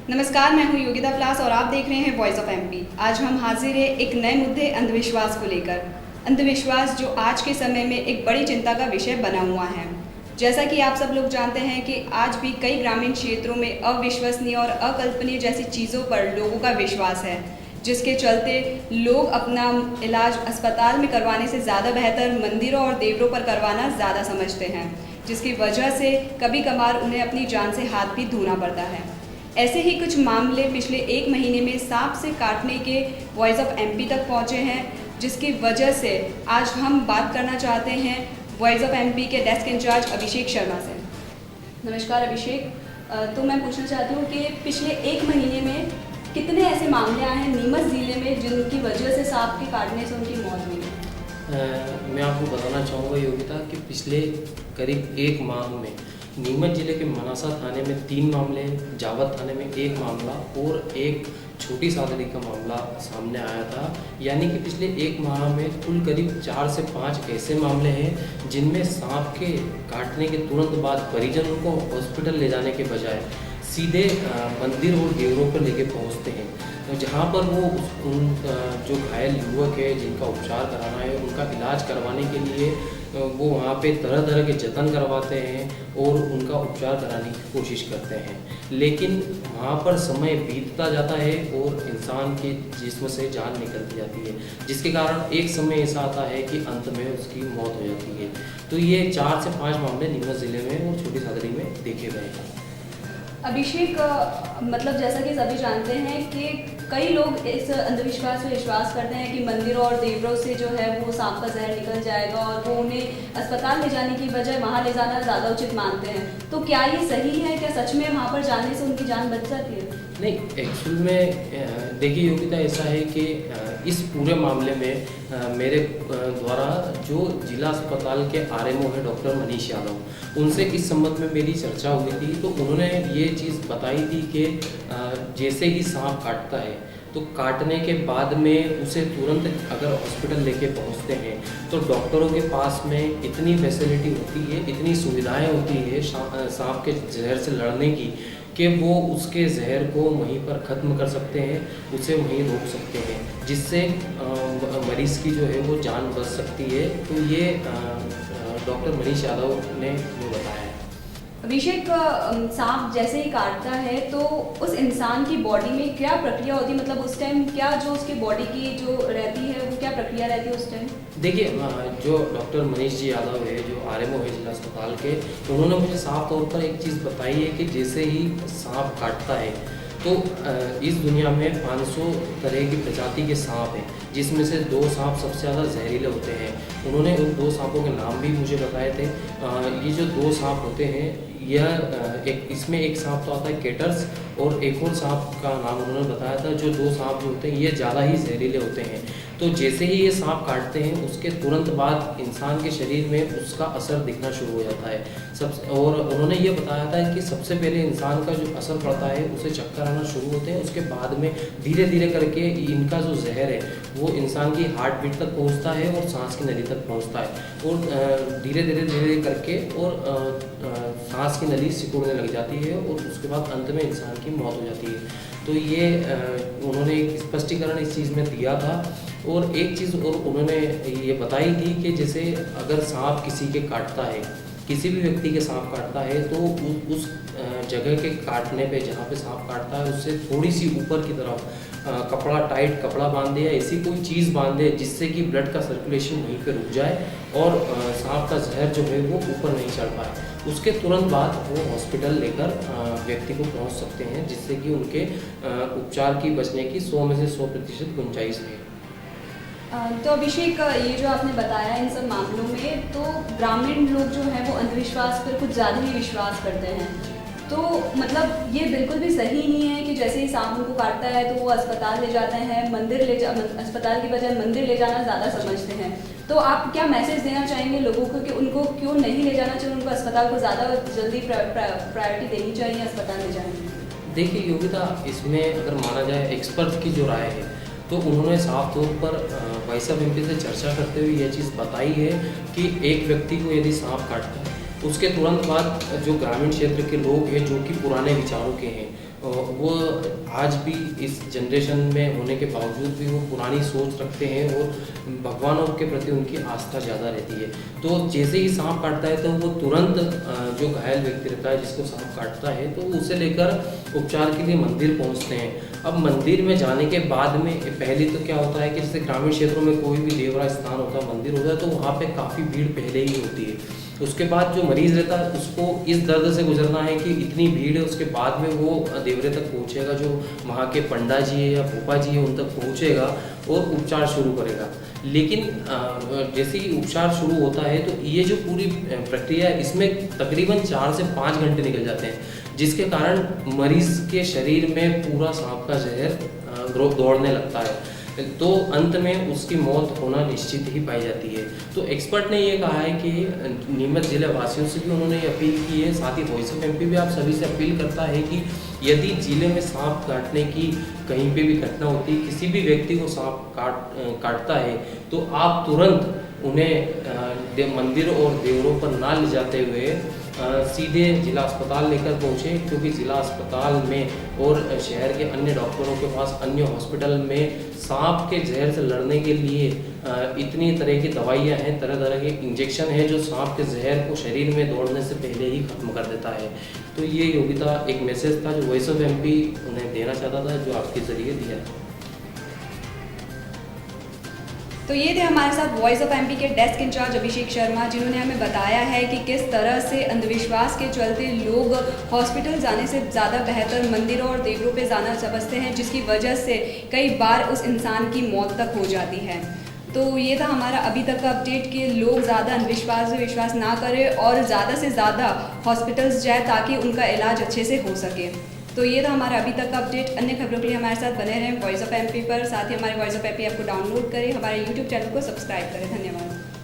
नमस्कार, मैं हूं योगिता व्यास और आप देख रहे हैं वॉइस ऑफ एमपी। आज हम हाजिर हैं एक नए मुद्दे अंधविश्वास को लेकर। अंधविश्वास जो आज के समय में एक बड़ी चिंता का विषय बना हुआ है। जैसा कि आप सब लोग जानते हैं कि आज भी कई ग्रामीण क्षेत्रों में अविश्वसनीय और अकल्पनीय जैसी चीज़ों पर लोगों का विश्वास है, जिसके चलते लोग अपना इलाज अस्पताल में करवाने से ज़्यादा बेहतर मंदिरों और देवरों पर करवाना ज़्यादा समझते हैं, जिसकी वजह से कभी कभार उन्हें अपनी जान से हाथ भी धोना पड़ता है। ऐसे ही कुछ मामले पिछले एक महीने में सांप से काटने के वॉइस ऑफ एमपी तक पहुंचे हैं, जिसकी वजह से आज हम बात करना चाहते हैं वॉइस ऑफ एमपी के डेस्क इंचार्ज अभिषेक शर्मा से। नमस्कार अभिषेक, तो मैं पूछना चाहती हूँ कि पिछले एक महीने में कितने ऐसे मामले आए हैं नीमच ज़िले में जिनकी वजह से सांप के काटने से उनकी मौत हुई है? मैं आपको बताना चाहूँगा योगिता कि पिछले करीब एक माह में नीमच ज़िले के मनासा थाने में 3 मामले, जावद थाने में 1 मामला और एक छोटी सादड़ी का मामला सामने आया था। यानी कि पिछले एक माह में कुल करीब 4 से 5 ऐसे मामले हैं जिनमें सांप के काटने के तुरंत बाद परिजनों को हॉस्पिटल ले जाने के बजाय सीधे मंदिर और देवरों पर लेके पहुंचते हैं, तो जहां पर वो उन जो घायल युवक है जिनका उपचार कराना है उनका इलाज करवाने के लिए वो वहाँ पे तरह तरह के जतन करवाते हैं और उनका उपचार कराने की कोशिश करते हैं। लेकिन वहाँ पर समय बीतता जाता है और इंसान के जिस्म से जान निकलती जाती है, जिसके कारण एक समय ऐसा आता है कि अंत में उसकी मौत हो जाती है। तो ये 4 से 5 मामले नीमच ज़िले में और छोटी सादड़ी में देखे गए हैं। अभिषेक, मतलब जैसा कि सभी जानते हैं कि कई लोग इस अंधविश्वास पे विश्वास करते हैं कि मंदिरों और देवरों से जो है वो सांप का जहर निकल जाएगा और वो उन्हें अस्पताल ले जाने की बजाय वहाँ ले जाना ज़्यादा उचित मानते हैं। तो क्या ये सही है? क्या सच में वहाँ पर जाने से उनकी जान बच जाती है? नहीं, एक्चुअल में देखिए योगिता, ऐसा है कि इस पूरे मामले में मेरे द्वारा जो जिला अस्पताल के आरएमओ है डॉक्टर मनीष यादव, उनसे इस संबंध में मेरी चर्चा हुई थी। तो उन्होंने ये चीज़ बताई थी कि जैसे ही सांप काटता है तो काटने के बाद में उसे तुरंत अगर हॉस्पिटल लेके पहुंचते हैं तो डॉक्टरों के पास में इतनी फैसिलिटी होती है, इतनी सुविधाएं होती है सांप के जहर से लड़ने की कि वो उसके जहर को वहीं पर ख़त्म कर सकते हैं, उसे वहीं रोक सकते हैं, जिससे मरीज़ की जो है वो जान बच सकती है। तो ये डॉक्टर मनीष यादव ने वो बताया है। अभिषेक, सांप जैसे ही काटता है तो उस इंसान की बॉडी में क्या प्रक्रिया होती है? मतलब उस टाइम क्या जो उसकी बॉडी की जो रहती है वो क्या प्रक्रिया रहती है उस टाइम? देखिए, जो डॉक्टर मनीष जी यादव है जो आरएमओ है जिला अस्पताल के, उन्होंने मुझे साफ तौर पर एक चीज़ बताई है कि जैसे ही सांप काटता है तो इस दुनिया में 500 तरह की प्रजाति के सांप हैं, जिसमें से 2 सांप सबसे ज़्यादा जहरीले होते हैं। उन्होंने उन 2 सांपों के नाम भी मुझे बताए थे। ये जो 2 सांप होते हैं, यह इसमें एक सांप तो आता है केटर्स और एक और सांप का नाम उन्होंने बताया था। जो 2 सांप जो होते हैं ये ज़्यादा ही जहरीले होते हैं। तो जैसे ही ये सांप काटते हैं उसके तुरंत बाद इंसान के शरीर में उसका असर दिखना शुरू हो जाता है। और उन्होंने ये बताया था कि सबसे पहले इंसान का जो असर पड़ता है उसे चक्कर आना शुरू होते हैं, उसके बाद में धीरे धीरे करके इनका जो जहर है वो इंसान की हार्ट बीट तक पहुँचता है और सांस की नली तक पहुँचता है और धीरे धीरे करके और सांस की नली सिकुड़ने लग जाती है और उसके बाद अंत में इंसान की मौत हो जाती है। तो ये उन्होंने एक स्पष्टीकरण इस चीज़ में दिया था। और एक चीज़ और उन्होंने ये बताई थी कि जैसे अगर सांप किसी के काटता है, किसी भी व्यक्ति के सांप काटता है, तो उस जगह के काटने पे जहाँ पे सांप काटता है उससे थोड़ी सी ऊपर की तरफ कपड़ा, टाइट कपड़ा बांधे या ऐसी कोई चीज़ बांधे जिससे कि ब्लड का सर्कुलेशन वहीं पे रुक जाए और सांप का जहर जो है वो ऊपर नहीं चढ़ पाए। उसके तुरंत बाद वो हॉस्पिटल लेकर व्यक्ति को पहुंच सकते हैं, जिससे कि उनके उपचार की बचने की 100 में से 100% गुंजाइश है। तो अभिषेक, ये जो आपने बताया इन सब मामलों में, तो ग्रामीण लोग जो हैं वो अंधविश्वास पर कुछ ज़्यादा ही विश्वास करते हैं। तो मतलब ये बिल्कुल भी सही नहीं है कि जैसे ही सांप उनको काटता है तो वो अस्पताल ले जाते हैं, अस्पताल की बजाय मंदिर ले जाना ज़्यादा समझते हैं। तो आप क्या मैसेज देना चाहेंगे लोगों को कि उनको क्यों नहीं ले जाना चाहिए, उनको अस्पताल को ज़्यादा जल्दी प्रायोरिटी देनी चाहिए अस्पताल ले जाने? देखिए योगिता, इसमें अगर माना जाए एक्सपर्ट की जो राय है तो उन्होंने साफ तौर पर वॉइस ऑफ एमपी से चर्चा करते हुए यह चीज़ बताई है कि एक व्यक्ति को यदि सांप काटता है उसके तुरंत बाद जो ग्रामीण क्षेत्र के लोग हैं जो कि पुराने विचारों के हैं वो आज भी इस जनरेशन में होने के बावजूद भी वो पुरानी सोच रखते हैं और भगवानों के प्रति उनकी आस्था ज़्यादा रहती है। तो जैसे ही सांप काटता है तो वो तुरंत जो घायल व्यक्ति रहता है जिसको सांप काटता है तो उसे लेकर उपचार के लिए मंदिर पहुंचते हैं। अब मंदिर में जाने के बाद में पहले तो क्या होता है कि जैसे ग्रामीण क्षेत्रों में कोई भी देवरा स्थान होता है, मंदिर होता है, तो वहाँ पे काफ़ी भीड़ पहले ही होती है। उसके बाद जो मरीज़ रहता है उसको इस दर्द से गुजरना है कि इतनी भीड़ है, उसके बाद में वो देवरे तक पहुँचेगा, जो वहाँ के पंडा जी है या फूफा जी है उन तक पहुँचेगा और उपचार शुरू करेगा। लेकिन जैसे ही उपचार शुरू होता है तो ये जो पूरी प्रक्रिया है इसमें तकरीबन 4 से 5 घंटे निकल जाते हैं, जिसके कारण मरीज़ के शरीर में पूरा सांप का जहर दौड़ने लगता है। तो अंत में उसकी मौत होना निश्चित ही पाई जाती है। तो एक्सपर्ट ने ये कहा है कि नीमच जिले वासियों से भी उन्होंने ये अपील की है, साथ ही वॉइस ऑफ एमपी भी आप सभी से अपील करता है कि यदि जिले में सांप काटने की कहीं पे भी घटना होती है, किसी भी व्यक्ति को सांप काटता है तो आप तुरंत उन्हें मंदिर और देवरों पर ना ले जाते हुए सीधे जिला अस्पताल लेकर पहुँचे, क्योंकि जिला अस्पताल में और शहर के अन्य डॉक्टरों के पास, अन्य हॉस्पिटल में सांप के जहर से लड़ने के लिए इतनी तरह की दवाइयाँ हैं, तरह तरह के इंजेक्शन हैं जो सांप के जहर को शरीर में दौड़ने से पहले ही खत्म कर देता है। तो ये योगिता एक मैसेज था जो वॉइस ऑफ एमपी उन्हें देना चाहता था, जो आपके ज़रिए दिया है। तो ये थे हमारे साथ वॉइस ऑफ एमपी के डेस्क इंचार्ज अभिषेक शर्मा, जिन्होंने हमें बताया है कि किस तरह से अंधविश्वास के चलते लोग हॉस्पिटल जाने से ज़्यादा बेहतर मंदिरों और देवरों पे जाना समझते हैं, जिसकी वजह से कई बार उस इंसान की मौत तक हो जाती है। तो ये था हमारा अभी तक का अपडेट कि लोग ज़्यादा अंधविश्वास पे विश्वास ना करें और ज़्यादा से ज़्यादा हॉस्पिटल्स जाए ताकि उनका इलाज अच्छे से हो सके। तो ये था हमारा अभी तक का अपडेट। अन्य खबरों के लिए हमारे साथ बने रहें वॉइस ऑफ एमपी पर। साथ ही हमारे वॉइस ऑफ एमपी ऐप को डाउनलोड करें, हमारे यूट्यूब चैनल को सब्सक्राइब करें। धन्यवाद।